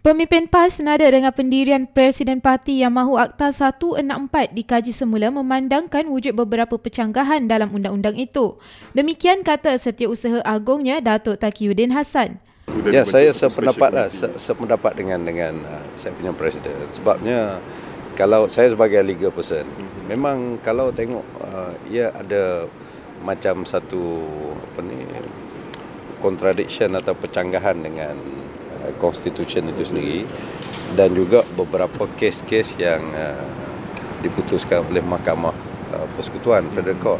Pemimpin PAS senada dengan pendirian Presiden Parti yang mahu Akta 164 dikaji semula memandangkan wujud beberapa pencanggahan dalam undang-undang itu. Demikian kata Setiausaha Agongnya Datuk Taqiyuddin Hassan. Ya, saya sependapat dengan saya punya Presiden. Sebabnya kalau saya sebagai legal person, memang kalau tengok ia ada macam satu contradiction atau pencanggahan dengan Constitution itu sendiri dan juga beberapa kes-kes yang diputuskan oleh Mahkamah Persekutuan Federal Court.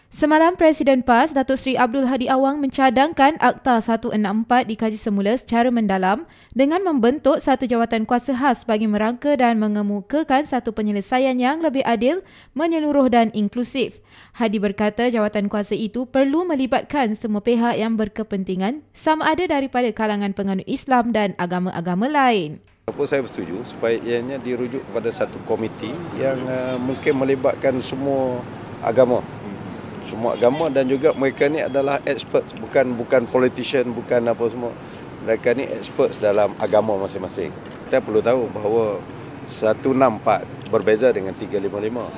Semalam Presiden PAS Datuk Seri Abdul Hadi Awang mencadangkan Akta 164 dikaji semula secara mendalam dengan membentuk satu jawatan kuasa khas bagi merangka dan mengemukakan satu penyelesaian yang lebih adil, menyeluruh dan inklusif. Hadi berkata jawatan kuasa itu perlu melibatkan semua pihak yang berkepentingan sama ada daripada kalangan penganut Islam dan agama-agama lain. Saya bersetuju supaya ianya dirujuk kepada satu komiti yang mungkin melibatkan semua agama. Semua agama dan juga mereka ni adalah experts, bukan politician, bukan apa semua. Mereka ni experts dalam agama masing-masing. Kita perlu tahu bahawa 164 berbeza dengan 355.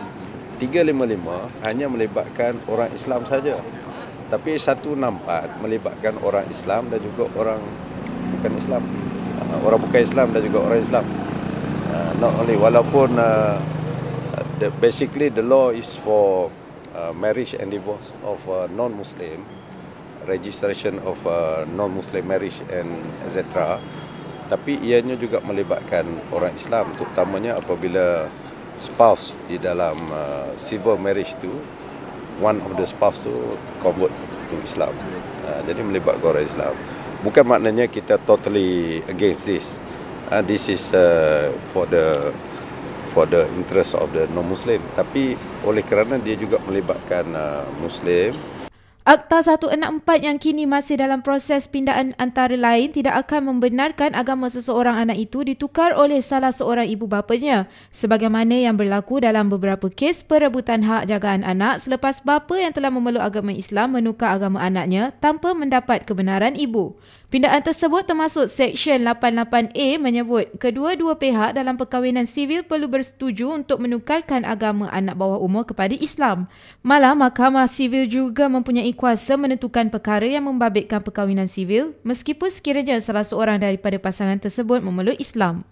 355 hanya melibatkan orang Islam saja. Tapi 164 melibatkan orang Islam dan juga orang bukan Islam. Orang bukan Islam dan juga orang Islam. Not only walaupun basically the law is for marriage and divorce of non-Muslim, registration of non-Muslim marriage and etc. Tapi ianya juga melibatkan orang Islam, terutamanya apabila spouse di dalam civil marriage tu, one of the spouse tu convert to Islam. Jadi melibatkan orang Islam. Bukan maknanya kita totally against this. This is for the interest of the non-Muslim. Tapi oleh kerana dia juga melibatkan Muslim. Akta 164 yang kini masih dalam proses pindaan antara lain tidak akan membenarkan agama seseorang anak itu ditukar oleh salah seorang ibu bapanya sebagaimana yang berlaku dalam beberapa kes perebutan hak jagaan anak selepas bapa yang telah memeluk agama Islam menukar agama anaknya tanpa mendapat kebenaran ibu. Pindaan tersebut termasuk Seksyen 88A menyebut kedua-dua pihak dalam perkahwinan sivil perlu bersetuju untuk menukarkan agama anak bawah umur kepada Islam. Malah Mahkamah Sivil juga mempunyai kuasa menentukan perkara yang membabitkan perkahwinan sivil meskipun sekiranya salah seorang daripada pasangan tersebut memeluk Islam.